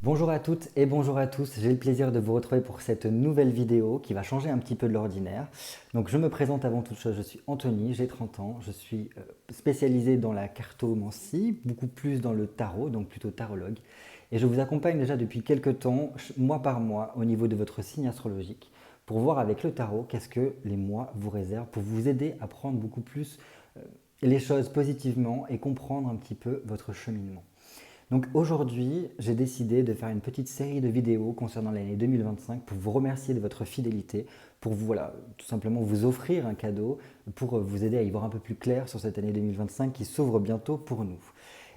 Bonjour à toutes et bonjour à tous, j'ai le plaisir de vous retrouver pour cette nouvelle vidéo qui va changer un petit peu de l'ordinaire. Donc je me présente avant toute chose, je suis Anthony, j'ai 30 ans, je suis spécialisé dans la cartomancie, beaucoup plus dans le tarot, donc plutôt tarologue. Et je vous accompagne déjà depuis quelques temps, mois par mois, au niveau de votre signe astrologique, pour voir avec le tarot qu'est-ce que les mois vous réservent, pour vous aider à prendre beaucoup plus les choses positivement et comprendre un petit peu votre cheminement. Donc aujourd'hui, j'ai décidé de faire une petite série de vidéos concernant l'année 2025 pour vous remercier de votre fidélité, pour vous, voilà, tout simplement vous offrir un cadeau, pour vous aider à y voir un peu plus clair sur cette année 2025 qui s'ouvre bientôt pour nous.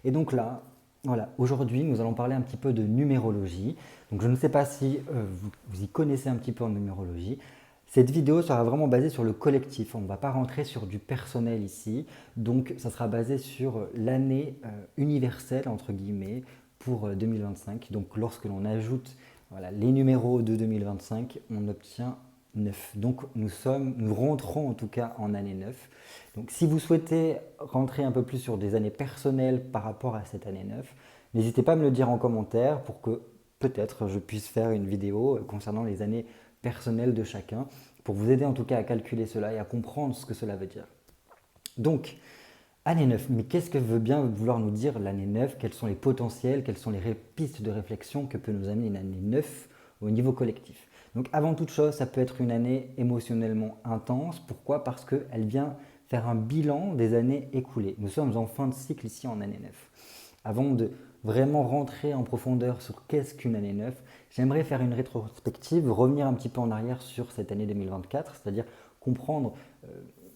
Et donc là, voilà, aujourd'hui, nous allons parler un petit peu de numérologie. Donc je ne sais pas si vous y connaissez un petit peu en numérologie. Cette vidéo sera vraiment basée sur le collectif. On ne va pas rentrer sur du personnel ici. Donc, ça sera basé sur l'année universelle, entre guillemets, pour 2025. Donc, lorsque l'on ajoute voilà, les numéros de 2025, on obtient 9. Donc, nous rentrons en tout cas en année 9. Donc, si vous souhaitez rentrer un peu plus sur des années personnelles par rapport à cette année 9, n'hésitez pas à me le dire en commentaire pour que peut-être je puisse faire une vidéo concernant les années personnelles de chacun, pour vous aider en tout cas à calculer cela et à comprendre ce que cela veut dire. Donc, année 9, mais qu'est-ce que veut bien vouloir nous dire l'année 9? Quels sont les potentiels, quelles sont les pistes de réflexion que peut nous amener une année 9 au niveau collectif? Donc avant toute chose, ça peut être une année émotionnellement intense. Pourquoi? Parce qu'elle vient faire un bilan des années écoulées. Nous sommes en fin de cycle ici en année 9. Avant de vraiment rentrer en profondeur sur qu'est-ce qu'une année 9, j'aimerais faire une rétrospective, revenir un petit peu en arrière sur cette année 2024, c'est-à-dire comprendre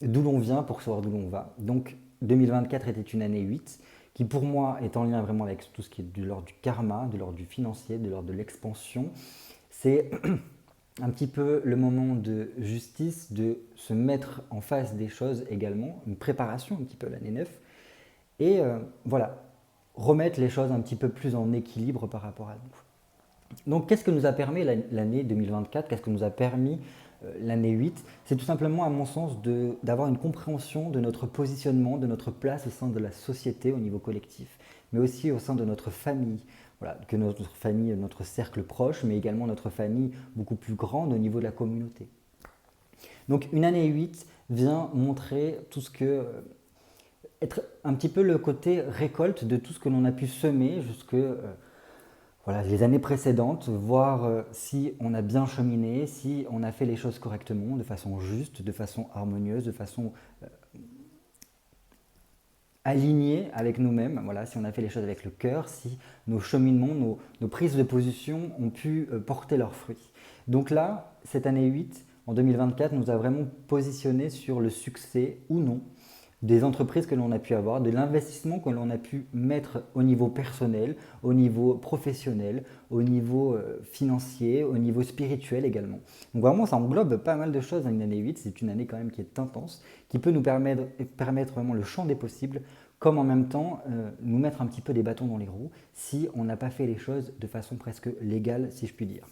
d'où l'on vient pour savoir d'où l'on va. Donc 2024 était une année 8 qui pour moi est en lien vraiment avec tout ce qui est de l'ordre du karma, de l'ordre du financier, de l'ordre de l'expansion. C'est un petit peu le moment de justice, de se mettre en face des choses également, une préparation un petit peu à l'année 9. Et voilà, remettre les choses un petit peu plus en équilibre par rapport à nous. Donc qu'est-ce que nous a permis l'année 2024? Qu'est-ce que nous a permis l'année 8? C'est tout simplement, à mon sens, d'avoir une compréhension de notre positionnement, de notre place au sein de la société au niveau collectif, mais aussi au sein de notre famille. Voilà, que notre famille, notre cercle proche, mais également notre famille beaucoup plus grande au niveau de la communauté. Donc une année 8 vient montrer tout ce que être un petit peu le côté récolte de tout ce que l'on a pu semer jusque voilà, les années précédentes, voir si on a bien cheminé, si on a fait les choses correctement, de façon juste, de façon harmonieuse, de façon alignée avec nous-mêmes, voilà, si on a fait les choses avec le cœur, si nos cheminements, nos prises de position ont pu porter leurs fruits. Donc là, cette année 8, en 2024, nous a vraiment positionné sur le succès ou non des entreprises que l'on a pu avoir, de l'investissement que l'on a pu mettre au niveau personnel, au niveau professionnel, au niveau financier, au niveau spirituel également. Donc vraiment, ça englobe pas mal de choses dans une année 8. C'est une année quand même qui est intense, qui peut nous permettre vraiment le champ des possibles, comme en même temps nous mettre un petit peu des bâtons dans les roues si on n'a pas fait les choses de façon presque légale, si je puis dire.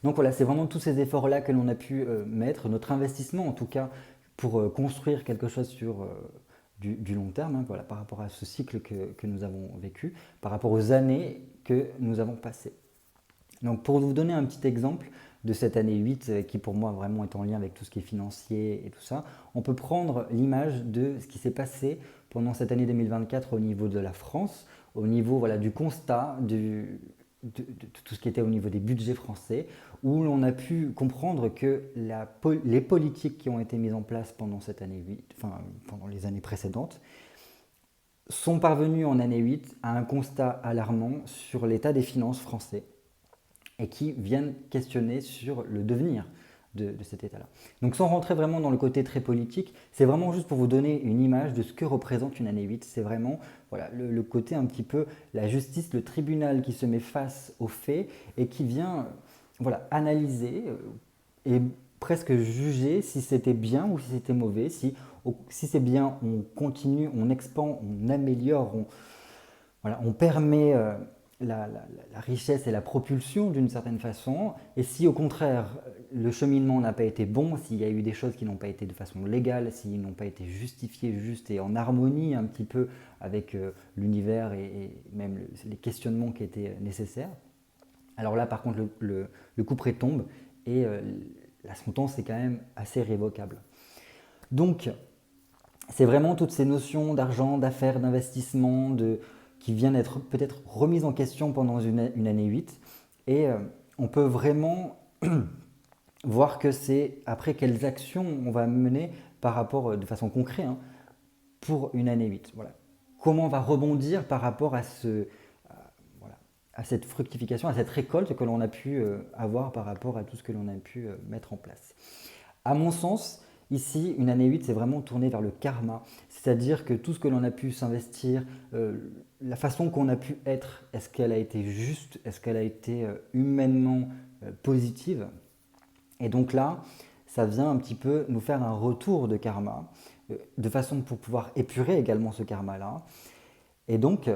Donc voilà, c'est vraiment tous ces efforts-là que l'on a pu mettre, notre investissement en tout cas, pour construire quelque chose sur du long terme, hein, voilà, par rapport à ce cycle que nous avons vécu, par rapport aux années que nous avons passées. Donc pour vous donner un petit exemple de cette année 8 qui pour moi vraiment est en lien avec tout ce qui est financier et tout ça, on peut prendre l'image de ce qui s'est passé pendant cette année 2024 au niveau de la France, au niveau voilà, du constat de tout ce qui était au niveau des budgets français, où l'on a pu comprendre que les politiques qui ont été mises en place pendant cette année 8, enfin pendant les années précédentes, sont parvenues en année 8 à un constat alarmant sur l'état des finances français et qui viennent questionner sur le devenir de cet état-là. Donc sans rentrer vraiment dans le côté très politique, c'est vraiment juste pour vous donner une image de ce que représente une année 8. C'est vraiment voilà, le côté un petit peu la justice, le tribunal qui se met face aux faits et qui vient voilà, analyser et presque juger si c'était bien ou si c'était mauvais, si c'est bien, on continue, on expand, on améliore, voilà, on permet la richesse et la propulsion d'une certaine façon, et si au contraire le cheminement n'a pas été bon, s'il y a eu des choses qui n'ont pas été de façon légale, s'ils n'ont pas été justifiés juste et en harmonie un petit peu avec l'univers et même les questionnements qui étaient nécessaires. Alors là, par contre, le couperet tombe et la sentence est quand même assez révocable. Donc, c'est vraiment toutes ces notions d'argent, d'affaires, d'investissement qui viennent être peut-être remises en question pendant une année 8. Et on peut vraiment voir que c'est après quelles actions on va mener par rapport, de façon concrète, hein, pour une année 8. Voilà. Comment on va rebondir par rapport à cette fructification, à cette récolte que l'on a pu avoir par rapport à tout ce que l'on a pu mettre en place. À mon sens, ici, une année 8, c'est vraiment tourné vers le karma, c'est-à-dire que tout ce que l'on a pu s'investir, la façon qu'on a pu être, est-ce qu'elle a été juste, est-ce qu'elle a été humainement positive? Et donc là, ça vient un petit peu nous faire un retour de karma, de façon pour pouvoir épurer également ce karma-là. Et donc,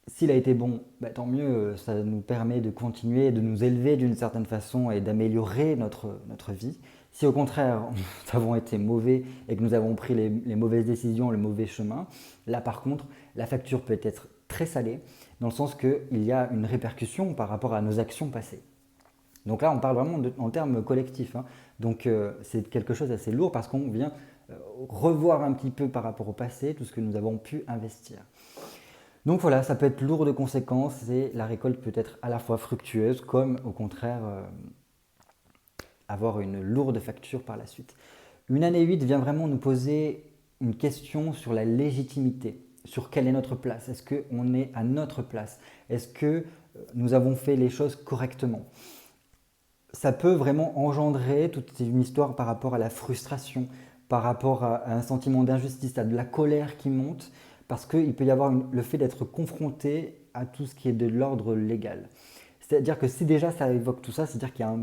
s'il a été bon, tant mieux, ça nous permet de continuer, de nous élever d'une certaine façon et d'améliorer notre vie. Si au contraire, nous avons été mauvais et que nous avons pris les mauvaises décisions, le mauvais chemin, là par contre, la facture peut être très salée, dans le sens qu'il y a une répercussion par rapport à nos actions passées. Donc là, on parle vraiment en termes collectifs, hein. Donc c'est quelque chose d'assez lourd parce qu'on vient revoir un petit peu par rapport au passé tout ce que nous avons pu investir. Donc voilà, ça peut être lourd de conséquences et la récolte peut être à la fois fructueuse comme au contraire avoir une lourde facture par la suite. Une année 8 vient vraiment nous poser une question sur la légitimité, sur quelle est notre place. Est-ce qu'on est à notre place? Est-ce que nous avons fait les choses correctement? Ça peut vraiment engendrer toute une histoire par rapport à la frustration, par rapport à un sentiment d'injustice, à de la colère qui monte, parce qu'il peut y avoir le fait d'être confronté à tout ce qui est de l'ordre légal. C'est-à-dire que si déjà ça évoque tout ça, c'est-à-dire qu'il y a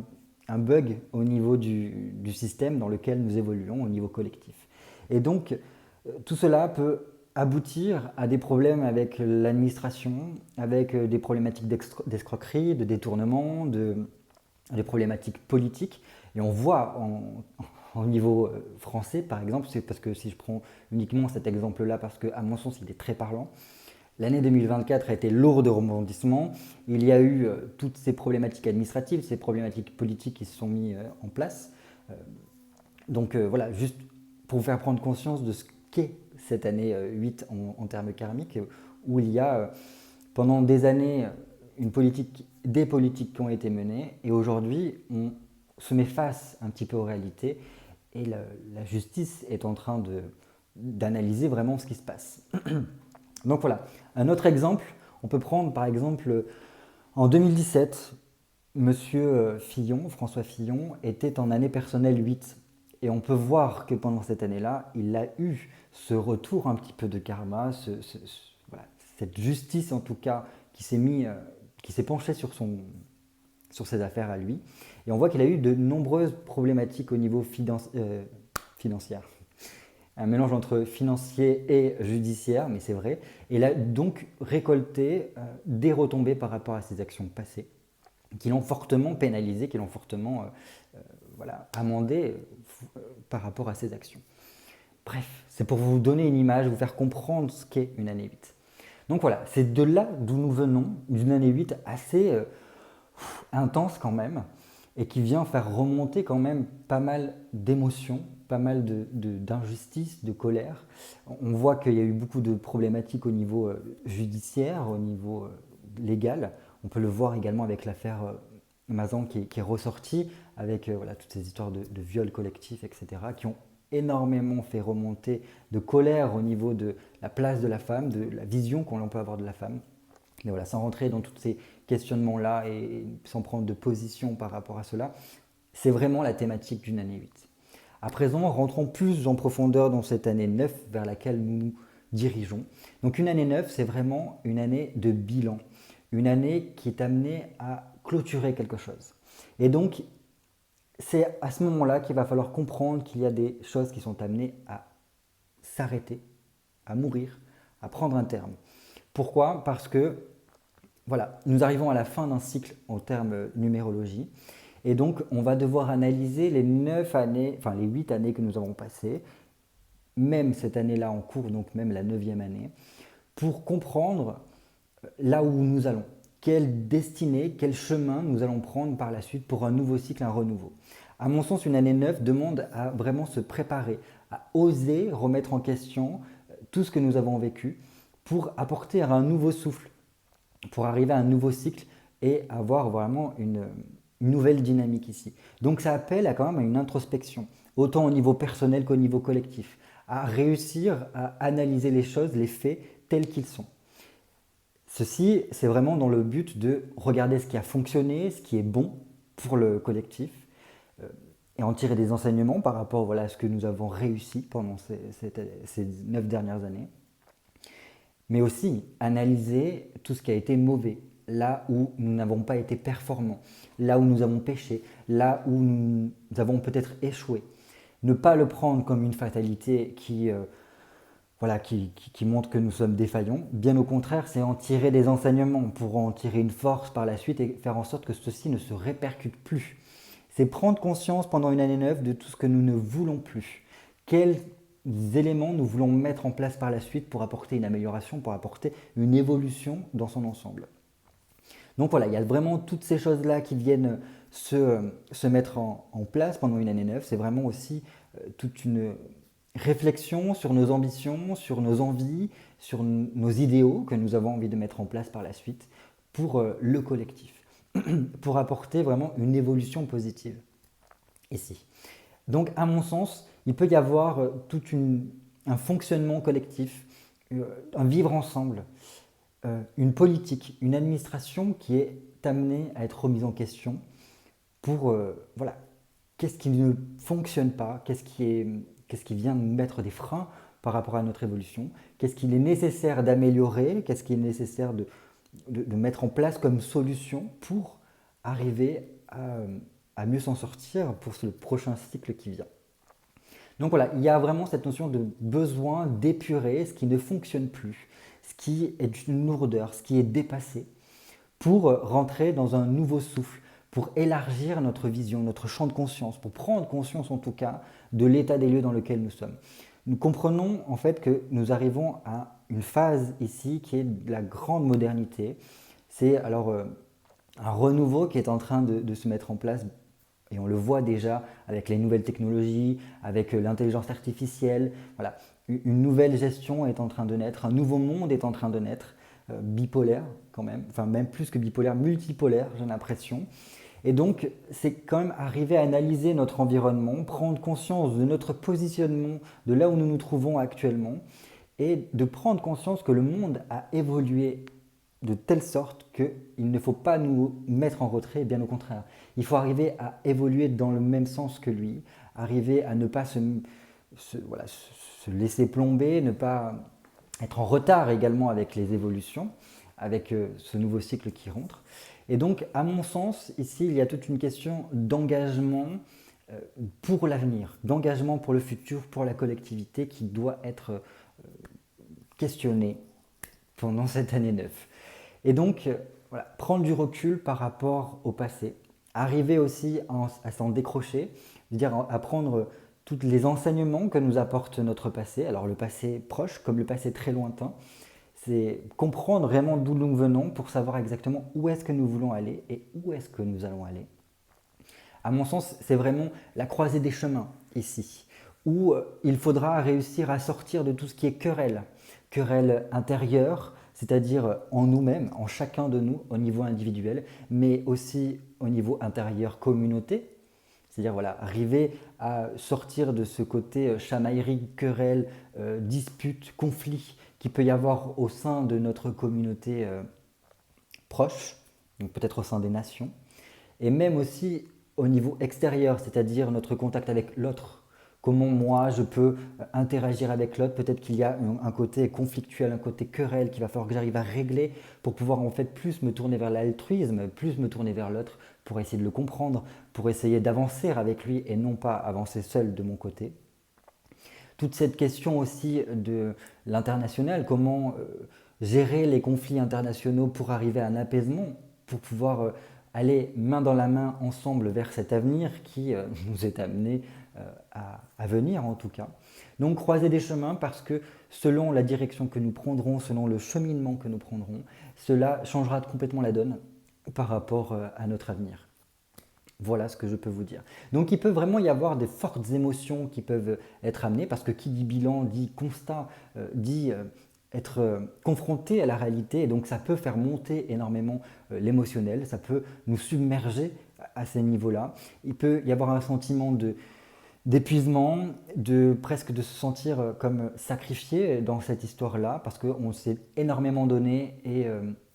un bug au niveau du système dans lequel nous évoluons, au niveau collectif. Et donc, tout cela peut aboutir à des problèmes avec l'administration, avec des problématiques d'escroquerie, de détournement, des problématiques politiques. Et on voit au niveau français, par exemple, c'est parce que si je prends uniquement cet exemple-là, parce qu'à mon sens, il est très parlant, l'année 2024 a été lourde de rebondissements. Il y a eu toutes ces problématiques administratives, ces problématiques politiques qui se sont mises en place. Donc voilà, juste pour vous faire prendre conscience de ce qu'est cette année 8 en termes karmiques, où il y a pendant des années des politiques qui ont été menées, et aujourd'hui on se met face un petit peu aux réalités, et la justice est en train d'analyser vraiment ce qui se passe. Donc voilà, un autre exemple, on peut prendre par exemple en 2017, Monsieur Fillon, François Fillon, était en année personnelle 8. Et on peut voir que pendant cette année-là, il a eu ce retour un petit peu de karma, voilà, cette justice en tout cas qui s'est penchée sur ses affaires à lui. Et on voit qu'il a eu de nombreuses problématiques au niveau financier. Un mélange entre financier et judiciaire, mais c'est vrai. Et il a donc récolté des retombées par rapport à ses actions passées, qui l'ont fortement pénalisé, qui l'ont fortement amendé par rapport à ses actions. Bref, c'est pour vous donner une image, vous faire comprendre ce qu'est une année 8. Donc voilà, c'est de là d'où nous venons, d'une année 8 assez intense quand même, et qui vient faire remonter quand même pas mal d'émotions, pas mal d'injustice, de colère. On voit qu'il y a eu beaucoup de problématiques au niveau judiciaire, au niveau légal. On peut le voir également avec l'affaire Mazan qui est ressortie, avec toutes ces histoires de viols collectifs, etc., qui ont énormément fait remonter de colère au niveau de la place de la femme, de la vision qu'on peut avoir de la femme. Mais voilà, sans rentrer dans tous ces questionnements-là et sans prendre de position par rapport à cela, c'est vraiment la thématique d'une année 8. À présent, rentrons plus en profondeur dans cette année 9 vers laquelle nous nous dirigeons. Donc une année 9, c'est vraiment une année de bilan, une année qui est amenée à clôturer quelque chose. Et donc, c'est à ce moment-là qu'il va falloir comprendre qu'il y a des choses qui sont amenées à s'arrêter, à mourir, à prendre un terme. Pourquoi? Parce que voilà, nous arrivons à la fin d'un cycle en termes numérologie Et donc, on va devoir analyser les 9 années, enfin les 8 années que nous avons passées, même cette année-là en cours, donc même la 9e année, pour comprendre là où nous allons, quelle destinée, quel chemin nous allons prendre par la suite pour un nouveau cycle, un renouveau. À mon sens, une année 9 demande à vraiment se préparer, à oser remettre en question tout ce que nous avons vécu pour apporter un nouveau souffle, pour arriver à un nouveau cycle et avoir vraiment une nouvelle dynamique ici. Donc ça appelle à quand même à une introspection, autant au niveau personnel qu'au niveau collectif, à réussir à analyser les choses, les faits tels qu'ils sont. Ceci, c'est vraiment dans le but de regarder ce qui a fonctionné, ce qui est bon pour le collectif, et en tirer des enseignements par rapport voilà, à ce que nous avons réussi pendant ces 9 dernières années. Mais aussi analyser tout ce qui a été mauvais, là où nous n'avons pas été performants, là où nous avons péché, là où nous avons peut-être échoué. Ne pas le prendre comme une fatalité qui montre que nous sommes défaillants. Bien au contraire, c'est en tirer des enseignements pour en tirer une force par la suite et faire en sorte que ceci ne se répercute plus. C'est prendre conscience pendant une année 9 de tout ce que nous ne voulons plus. Quels éléments nous voulons mettre en place par la suite pour apporter une amélioration, pour apporter une évolution dans son ensemble. Donc voilà, il y a vraiment toutes ces choses-là qui viennent se mettre en place pendant une année 9. C'est vraiment aussi toute une réflexion sur nos ambitions, sur nos envies, sur nos idéaux que nous avons envie de mettre en place par la suite pour le collectif, pour apporter vraiment une évolution positive ici. Donc à mon sens, il peut y avoir un fonctionnement collectif, un vivre ensemble, une politique, une administration qui est amenée à être remise en question pour, voilà, qu'est-ce qui ne fonctionne pas, qu'est-ce qui vient nous mettre des freins par rapport à notre évolution, qu'est-ce qu'il est nécessaire d'améliorer, qu'est-ce qu'il est nécessaire de mettre en place comme solution pour arriver à mieux s'en sortir pour le prochain cycle qui vient. Donc voilà, il y a vraiment cette notion de besoin d'épurer ce qui ne fonctionne plus, ce qui est une lourdeur, ce qui est dépassé, pour rentrer dans un nouveau souffle, pour élargir notre vision, notre champ de conscience, pour prendre conscience en tout cas de l'état des lieux dans lequel nous sommes. Nous comprenons en fait que nous arrivons à une phase ici qui est de la grande modernité. C'est alors un renouveau qui est en train de se mettre en place. Et on le voit déjà avec les nouvelles technologies, avec l'intelligence artificielle. Voilà. Une nouvelle gestion est en train de naître, un nouveau monde est en train de naître, bipolaire quand même, enfin même plus que bipolaire, multipolaire j'ai l'impression. Et donc c'est quand même arriver à analyser notre environnement, prendre conscience de notre positionnement, de là où nous nous trouvons actuellement, et de prendre conscience que le monde a évolué de telle sorte qu'il ne faut pas nous mettre en retrait, bien au contraire. Il faut arriver à évoluer dans le même sens que lui, arriver à ne pas se laisser plomber, ne pas être en retard également avec les évolutions, avec ce nouveau cycle qui rentre. Et donc, à mon sens, ici, il y a toute une question d'engagement pour l'avenir, d'engagement pour le futur, pour la collectivité qui doit être questionnée pendant cette année 9. Et donc, voilà, prendre du recul par rapport au passé, arriver aussi à s'en décrocher, c'est-à-dire à prendre tous les enseignements que nous apporte notre passé, alors le passé proche comme le passé très lointain, c'est comprendre vraiment d'où nous venons pour savoir exactement où est-ce que nous voulons aller et où est-ce que nous allons aller. À mon sens, c'est vraiment la croisée des chemins ici, où il faudra réussir à sortir de tout ce qui est querelle intérieure, c'est-à-dire en nous-mêmes, en chacun de nous au niveau individuel, mais aussi au niveau intérieur communauté, c'est-à-dire voilà, arriver à sortir de ce côté chamaillerie, querelle, dispute, conflit qu'il peut y avoir au sein de notre communauté proche, donc peut-être au sein des nations, et même aussi au niveau extérieur, c'est-à-dire notre contact avec l'autre. Comment moi je peux interagir avec l'autre. Peut-être qu'il y a un côté conflictuel, un côté querelle qu'il va falloir que j'arrive à régler pour pouvoir en fait plus me tourner vers l'altruisme, plus me tourner vers l'autre pour essayer de le comprendre, pour essayer d'avancer avec lui et non pas avancer seul de mon côté. Toute cette question aussi de l'international, comment gérer les conflits internationaux pour arriver à un apaisement, pour pouvoir aller main dans la main ensemble vers cet avenir qui nous est amené à venir en tout cas. Donc croiser des chemins parce que selon la direction que nous prendrons, selon le cheminement que nous prendrons, cela changera complètement la donne par rapport à notre avenir. Voilà ce que je peux vous dire. Donc il peut vraiment y avoir des fortes émotions qui peuvent être amenées parce que qui dit bilan, dit constat, dit être confronté à la réalité et donc ça peut faire monter énormément l'émotionnel, ça peut nous submerger à ces niveaux-là. Il peut y avoir un sentiment d'épuisement, presque de se sentir comme sacrifié dans cette histoire-là parce qu'on s'est énormément donné et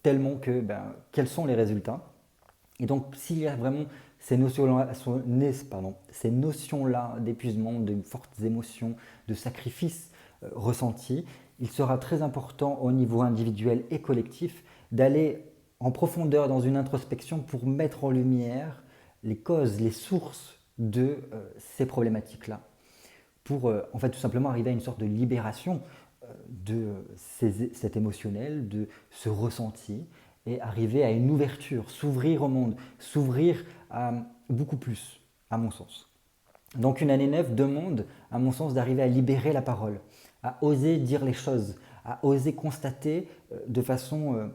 tellement que quels sont les résultats. Et donc s'il y a vraiment ces notions-là d'épuisement, de fortes émotions, de sacrifices ressentis, il sera très important au niveau individuel et collectif d'aller en profondeur dans une introspection pour mettre en lumière les causes, les sources de ces problématiques-là, pour en fait tout simplement arriver à une sorte de libération de cet émotionnel, de ce ressenti, et arriver à une ouverture, s'ouvrir au monde, s'ouvrir à beaucoup plus, à mon sens. Donc une année 9 demande, à mon sens, d'arriver à libérer la parole, à oser dire les choses, à oser constater de façon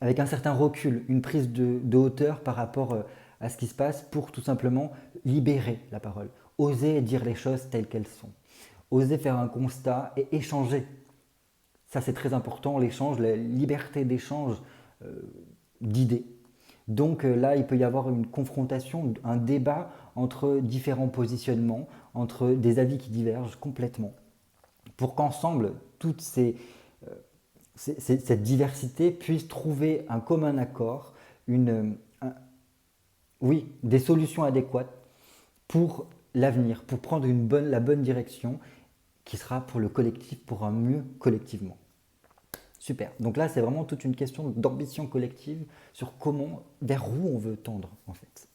avec un certain recul, une prise de hauteur par rapport à ce qui se passe pour tout simplement libérer la parole, oser dire les choses telles qu'elles sont, oser faire un constat et échanger. Ça c'est très important, l'échange, la liberté d'échange d'idées. Donc là, il peut y avoir une confrontation, un débat entre différents positionnements, entre des avis qui divergent complètement, pour qu'ensemble, cette diversité puisse trouver un commun accord, des solutions adéquates pour l'avenir, pour prendre la bonne direction qui sera pour le collectif, pour un mieux collectivement. Super. Donc là, c'est vraiment toute une question d'ambition collective sur vers où on veut tendre en fait.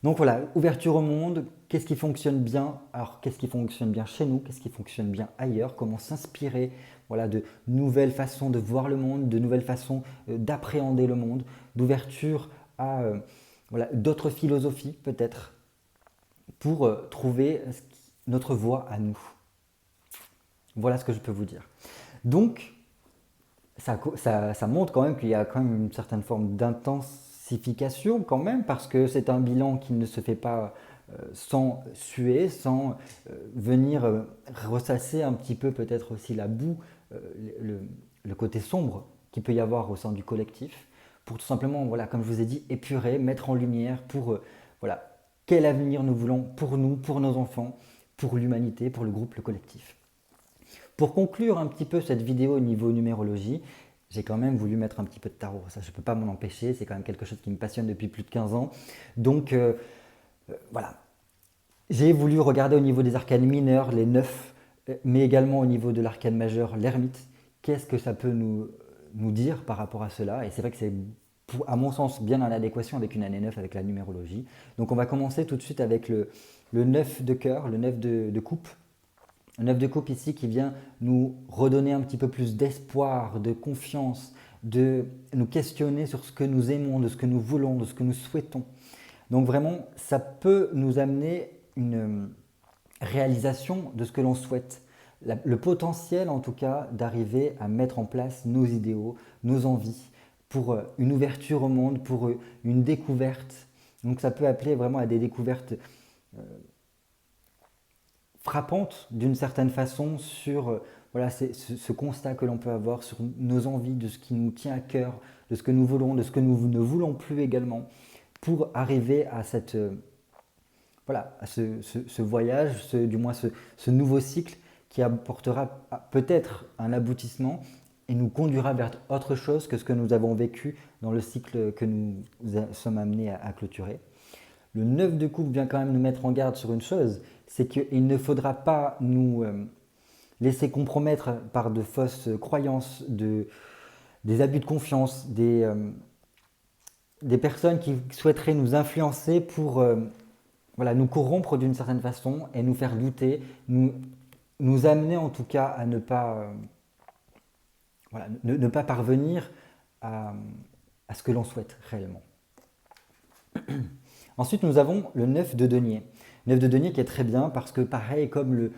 Donc voilà, ouverture au monde, qu'est-ce qui fonctionne bien? Alors qu'est-ce qui fonctionne bien chez nous? Qu'est-ce qui fonctionne bien ailleurs? Comment s'inspirer de nouvelles façons de voir le monde, de nouvelles façons d'appréhender le monde, d'ouverture à d'autres philosophies peut-être, pour trouver notre voie à nous. Voilà ce que je peux vous dire. Donc, ça montre quand même qu'il y a quand même une certaine forme d'intensification quand même, parce que c'est un bilan qui ne se fait pas sans suer, sans venir ressasser un petit peu peut-être aussi la boue, le côté sombre qu'il peut y avoir au sein du collectif, pour tout simplement, comme je vous ai dit, épurer, mettre en lumière pour quel avenir nous voulons pour nous, pour nos enfants, pour l'humanité, pour le groupe, le collectif. Pour conclure un petit peu cette vidéo au niveau numérologie, j'ai quand même voulu mettre un petit peu de tarot. Ça, je ne peux pas m'en empêcher, c'est quand même quelque chose qui me passionne depuis plus de 15 ans. Donc voilà, j'ai voulu regarder au niveau des arcanes mineurs, les 9, mais également au niveau de l'arcane majeur, l'ermite. Qu'est-ce que ça peut nous dire par rapport à cela? Et c'est vrai que c'est, à mon sens, bien en adéquation avec une année 9, avec la numérologie. Donc on va commencer tout de suite avec le 9 de cœur, le 9 de coupe. Un 9 de coupe ici qui vient nous redonner un petit peu plus d'espoir, de confiance, de nous questionner sur ce que nous aimons, de ce que nous voulons, de ce que nous souhaitons. Donc vraiment, ça peut nous amener une réalisation de ce que l'on souhaite. Le potentiel en tout cas d'arriver à mettre en place nos idéaux, nos envies, pour une ouverture au monde, pour une découverte. Donc ça peut appeler vraiment à des découvertes frappante d'une certaine façon sur ce constat que l'on peut avoir sur nos envies, de ce qui nous tient à cœur, de ce que nous voulons, de ce que nous ne voulons plus également, pour arriver à ce voyage, du moins ce nouveau cycle qui apportera peut-être un aboutissement et nous conduira vers autre chose que ce que nous avons vécu dans le cycle que nous sommes amenés à clôturer. Le 9 de coupe vient quand même nous mettre en garde sur une chose, c'est qu'il ne faudra pas nous laisser compromettre par de fausses croyances, des abus de confiance, des personnes qui souhaiteraient nous influencer pour nous corrompre d'une certaine façon et nous faire douter, nous amener en tout cas à ne pas parvenir à ce que l'on souhaite réellement. Ensuite, nous avons le 9 de denier. 9 de denier qui est très bien parce que pareil, comme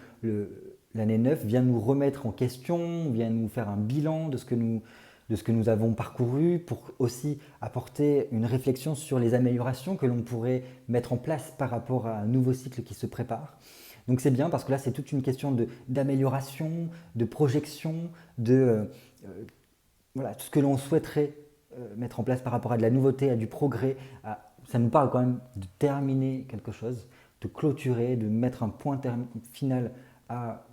l'année 9 vient nous remettre en question, vient nous faire un bilan de ce que nous avons parcouru pour aussi apporter une réflexion sur les améliorations que l'on pourrait mettre en place par rapport à un nouveau cycle qui se prépare. Donc c'est bien parce que là, c'est toute une question d'amélioration, de projection, voilà, tout ce que l'on souhaiterait mettre en place par rapport à de la nouveauté, à du progrès. Ça nous parle quand même de terminer quelque chose, de clôturer, de mettre un point final à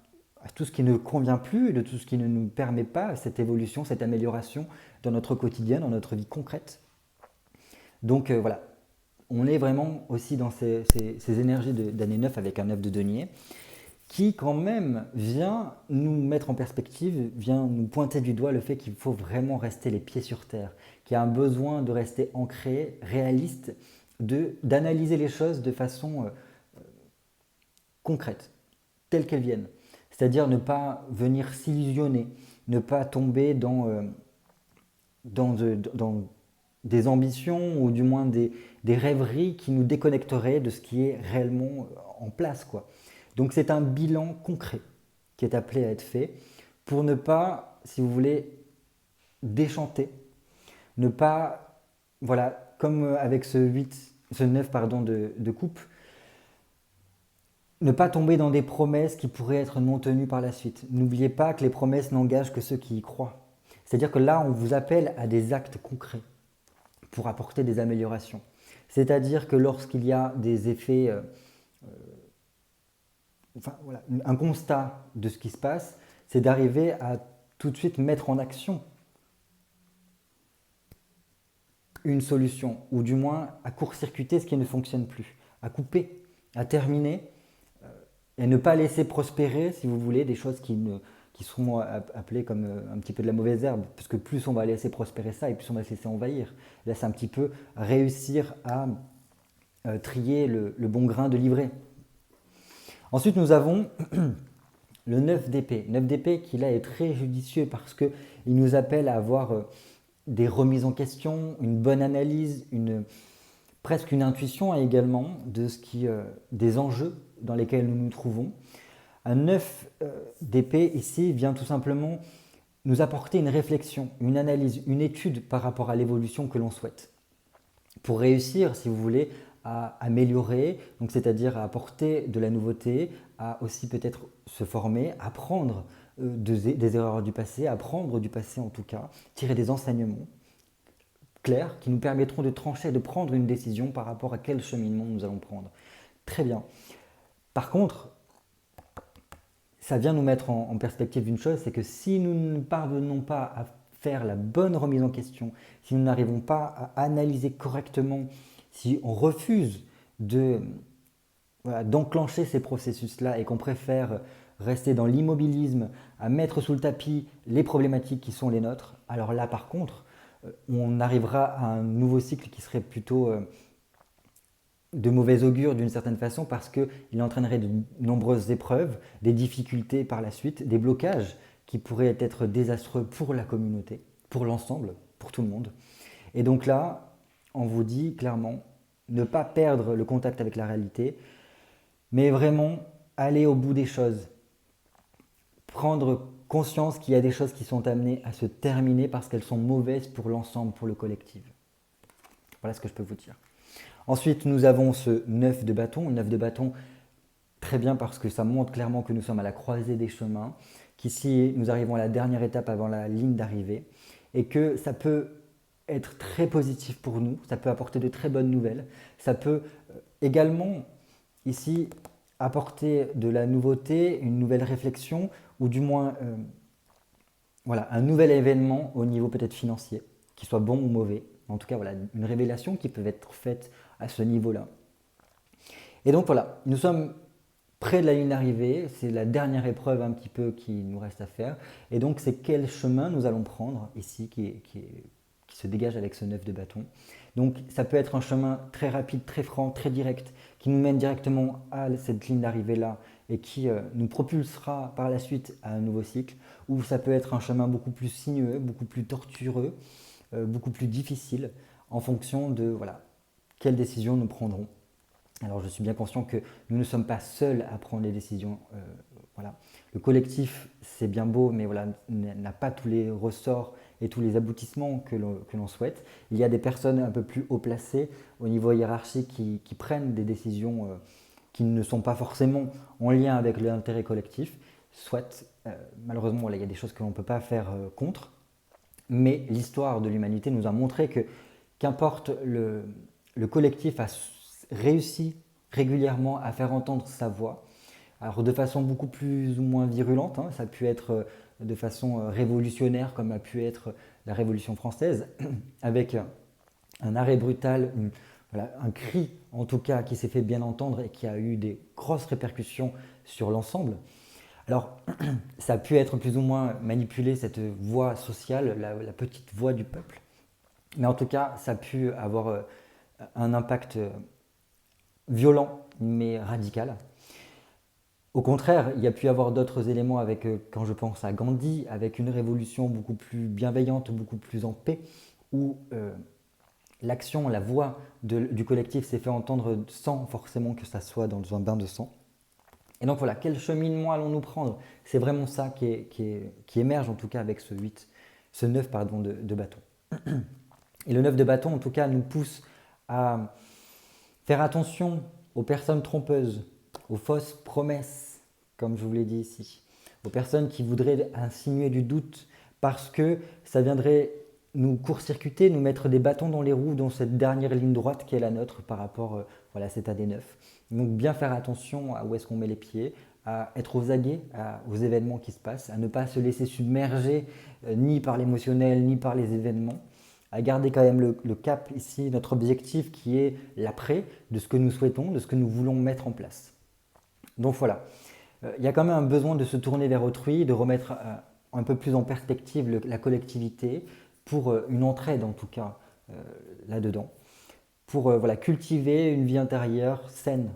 tout ce qui ne convient plus et de tout ce qui ne nous permet pas cette évolution, cette amélioration dans notre quotidien, dans notre vie concrète. Donc voilà, on est vraiment aussi dans ces énergies d'année 9 avec un 9 de denier qui quand même vient nous mettre en perspective, vient nous pointer du doigt le fait qu'il faut vraiment rester les pieds sur terre, qu'il y a un besoin de rester ancré, réaliste, d'analyser les choses de façon concrète, telles qu'elles viennent. C'est-à-dire ne pas venir s'illusionner, ne pas tomber dans des ambitions ou du moins des rêveries qui nous déconnecteraient de ce qui est réellement en place, quoi. Donc c'est un bilan concret qui est appelé à être fait pour ne pas, si vous voulez, déchanter, ne pas, voilà, comme avec ce 9 pardon, de coupe, ne pas tomber dans des promesses qui pourraient être non tenues par la suite. N'oubliez pas que les promesses n'engagent que ceux qui y croient. C'est-à-dire que là, on vous appelle à des actes concrets pour apporter des améliorations. C'est-à-dire que lorsqu'il y a des effets enfin, voilà, un constat de ce qui se passe, c'est d'arriver à tout de suite mettre en action une solution, ou du moins à court-circuiter ce qui ne fonctionne plus, à couper, à terminer, et ne pas laisser prospérer, si vous voulez, des choses qui seront appelées comme un petit peu de la mauvaise herbe, parce que plus on va laisser prospérer ça, et plus on va se laisser envahir. Là, c'est un petit peu réussir à trier le bon grain de livret. Ensuite, nous avons le 9 d'épée. 9 d'épée qui là est très judicieux parce qu'il nous appelle à avoir des remises en question, une bonne analyse, presque une intuition également des enjeux dans lesquels nous nous trouvons. Un 9 d'épée ici vient tout simplement nous apporter une réflexion, une analyse, une étude par rapport à l'évolution que l'on souhaite. Pour réussir, si vous voulez, à améliorer, donc c'est-à-dire à apporter de la nouveauté, à aussi peut-être se former, apprendre des erreurs du passé, apprendre du passé en tout cas, tirer des enseignements clairs qui nous permettront de trancher, de prendre une décision par rapport à quel cheminement nous allons prendre. Très bien. Par contre, ça vient nous mettre en perspective d'une chose, c'est que si nous ne parvenons pas à faire la bonne remise en question, si nous n'arrivons pas à analyser correctement, si on refuse d'enclencher ces processus-là et qu'on préfère rester dans l'immobilisme, à mettre sous le tapis les problématiques qui sont les nôtres, alors là par contre, on arrivera à un nouveau cycle qui serait plutôt de mauvais augure d'une certaine façon parce qu'il entraînerait de nombreuses épreuves, des difficultés par la suite, des blocages qui pourraient être désastreux pour la communauté, pour l'ensemble, pour tout le monde. Et donc là, on vous dit clairement, ne pas perdre le contact avec la réalité, mais vraiment aller au bout des choses. Prendre conscience qu'il y a des choses qui sont amenées à se terminer parce qu'elles sont mauvaises pour l'ensemble, pour le collectif. Voilà ce que je peux vous dire. Ensuite, nous avons ce 9 de bâton. 9 de bâton, très bien parce que ça montre clairement que nous sommes à la croisée des chemins, qu'ici nous arrivons à la dernière étape avant la ligne d'arrivée et que ça peut être très positif pour nous, ça peut apporter de très bonnes nouvelles, ça peut également ici apporter de la nouveauté, une nouvelle réflexion ou du moins voilà, un nouvel événement au niveau peut-être financier, qu'il soit bon ou mauvais. En tout cas, voilà, une révélation qui peut être faite à ce niveau-là. Et donc voilà, nous sommes près de la ligne d'arrivée, c'est la dernière épreuve un petit peu qui nous reste à faire. Et donc c'est quel chemin nous allons prendre ici qui se dégage avec ce 9 de bâton. Donc ça peut être un chemin très rapide, très franc, très direct, qui nous mène directement à cette ligne d'arrivée-là et qui nous propulsera par la suite à un nouveau cycle, ou ça peut être un chemin beaucoup plus sinueux, beaucoup plus tortueux, beaucoup plus difficile, en fonction de voilà, quelles décisions nous prendrons. Alors je suis bien conscient que nous ne sommes pas seuls à prendre les décisions. Voilà. Le collectif, c'est bien beau, mais voilà, n'a pas tous les ressorts et tous les aboutissements que l'on souhaite. Il y a des personnes un peu plus haut placées au niveau hiérarchique qui prennent des décisions qui ne sont pas forcément en lien avec l'intérêt collectif. Soit, malheureusement, voilà, il y a des choses que l'on ne peut pas faire contre, mais l'histoire de l'humanité nous a montré que qu'importe le collectif a réussi régulièrement à faire entendre sa voix, alors de façon beaucoup plus ou moins virulente, hein, ça a pu être de façon révolutionnaire comme a pu être la Révolution française, avec un arrêt brutal, voilà, un cri en tout cas qui s'est fait bien entendre et qui a eu des grosses répercussions sur l'ensemble. Alors ça a pu être plus ou moins manipulé, cette voix sociale, la petite voix du peuple, mais en tout cas ça a pu avoir un impact violent mais radical. Au contraire, il y a pu y avoir d'autres éléments avec, quand je pense à Gandhi, avec une révolution beaucoup plus bienveillante, beaucoup plus en paix, où l'action, la voix du collectif s'est fait entendre sans forcément que ça soit dans un bain de sang. Et donc voilà, quel cheminement allons-nous prendre? C'est vraiment ça qui émerge en tout cas avec ce 9 pardon, de bâton. Et le 9 de bâton en tout cas nous pousse à faire attention aux personnes trompeuses, aux fausses promesses, comme je vous l'ai dit ici, aux personnes qui voudraient insinuer du doute parce que ça viendrait nous court-circuiter, nous mettre des bâtons dans les roues dans cette dernière ligne droite qui est la nôtre par rapport voilà, à cette année 9. Donc bien faire attention à où est-ce qu'on met les pieds, à être aux aguets aux événements qui se passent, à ne pas se laisser submerger ni par l'émotionnel ni par les événements, à garder quand même le cap ici, notre objectif qui est l'après, de ce que nous souhaitons, de ce que nous voulons mettre en place. Donc voilà, il y a quand même un besoin de se tourner vers autrui, de remettre un peu plus en perspective la collectivité pour une entraide en tout cas là-dedans, pour voilà, cultiver une vie intérieure saine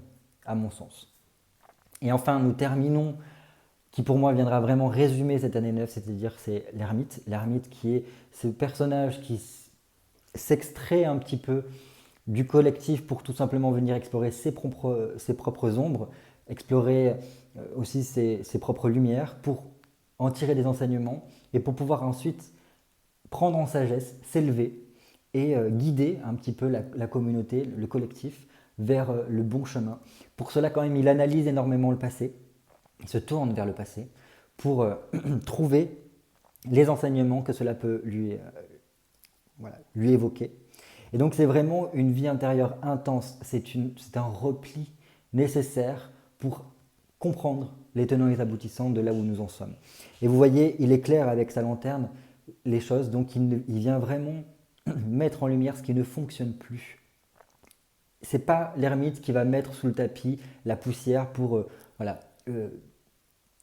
à mon sens. Et enfin, nous terminons, qui pour moi viendra vraiment résumer cette année 9, c'est-à-dire c'est l'ermite. L'ermite qui est ce personnage qui s'extrait un petit peu du collectif pour tout simplement venir explorer ses propres ombres, explorer aussi ses propres lumières pour en tirer des enseignements et pour pouvoir ensuite prendre en sagesse, s'élever et guider un petit peu la communauté, le collectif vers le bon chemin. Pour cela quand même il analyse énormément le passé, il se tourne vers le passé pour trouver les enseignements que cela peut lui évoquer. Et donc c'est vraiment une vie intérieure intense, c'est un repli nécessaire pour comprendre les tenants et les aboutissants de là où nous en sommes. Et vous voyez, il éclaire avec sa lanterne les choses, donc il vient vraiment mettre en lumière ce qui ne fonctionne plus. Ce n'est pas l'ermite qui va mettre sous le tapis la poussière pour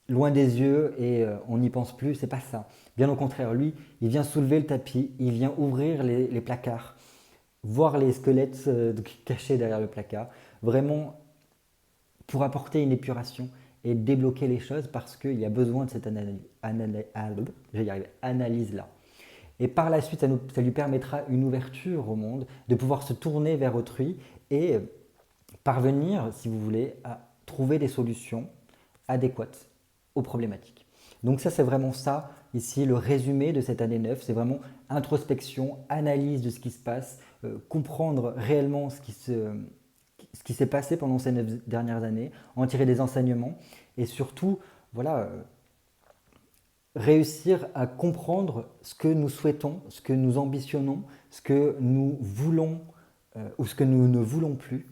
loin des yeux et on n'y pense plus, c'est pas ça. Bien au contraire, lui, il vient soulever le tapis, il vient ouvrir les placards, voir les squelettes cachés derrière le placard, vraiment pour apporter une épuration et débloquer les choses parce qu'il y a besoin de cette analyse-là. Et par la suite, ça lui permettra une ouverture au monde, de pouvoir se tourner vers autrui et parvenir, si vous voulez, à trouver des solutions adéquates aux problématiques. Donc ça, c'est vraiment ça, ici, le résumé de cette année 9, c'est vraiment introspection, analyse de ce qui se passe, comprendre réellement ce qui s'est passé pendant ces 9 dernières années, en tirer des enseignements et surtout, voilà, réussir à comprendre ce que nous souhaitons, ce que nous ambitionnons, ce que nous voulons ou ce que nous ne voulons plus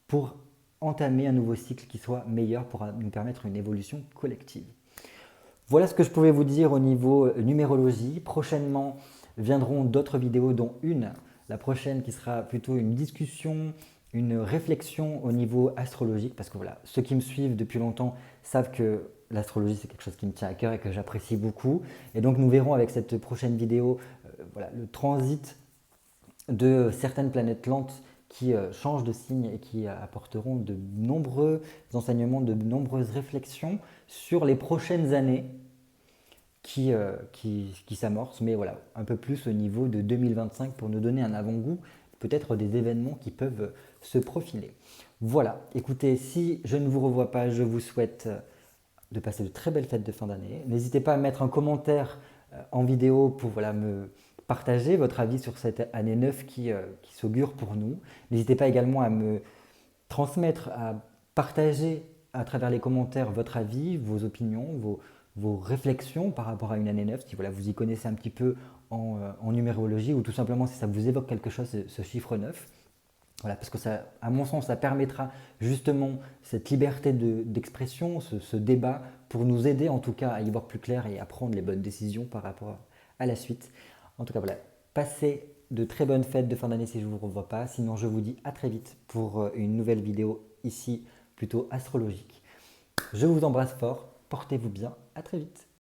pour entamer un nouveau cycle qui soit meilleur pour nous permettre une évolution collective. Voilà ce que je pouvais vous dire au niveau numérologie. Prochainement viendront d'autres vidéos dont une, la prochaine qui sera plutôt une discussion, une réflexion au niveau astrologique parce que voilà, ceux qui me suivent depuis longtemps savent que l'astrologie c'est quelque chose qui me tient à cœur et que j'apprécie beaucoup. Et donc nous verrons avec cette prochaine vidéo le transit de certaines planètes lentes qui changent de signe et qui apporteront de nombreux enseignements, de nombreuses réflexions sur les prochaines années qui s'amorcent, mais voilà, un peu plus au niveau de 2025 pour nous donner un avant-goût peut-être des événements qui peuvent se profiler. Voilà, écoutez, si je ne vous revois pas, je vous souhaite de passer de très belles fêtes de fin d'année. N'hésitez pas à mettre un commentaire en vidéo pour me partager votre avis sur cette année 9 qui s'augure pour nous. N'hésitez pas également à me transmettre, à partager à travers les commentaires votre avis, vos opinions, vos réflexions par rapport à une année 9, si vous y connaissez un petit peu en numérologie ou tout simplement si ça vous évoque quelque chose, ce chiffre 9. Voilà, parce que ça, à mon sens, ça permettra justement cette liberté d'expression, ce débat, pour nous aider en tout cas à y voir plus clair et à prendre les bonnes décisions par rapport à la suite. En tout cas, voilà, passez de très bonnes fêtes de fin d'année si je ne vous revois pas. Sinon, je vous dis à très vite pour une nouvelle vidéo ici, plutôt astrologique. Je vous embrasse fort, portez-vous bien, à très vite.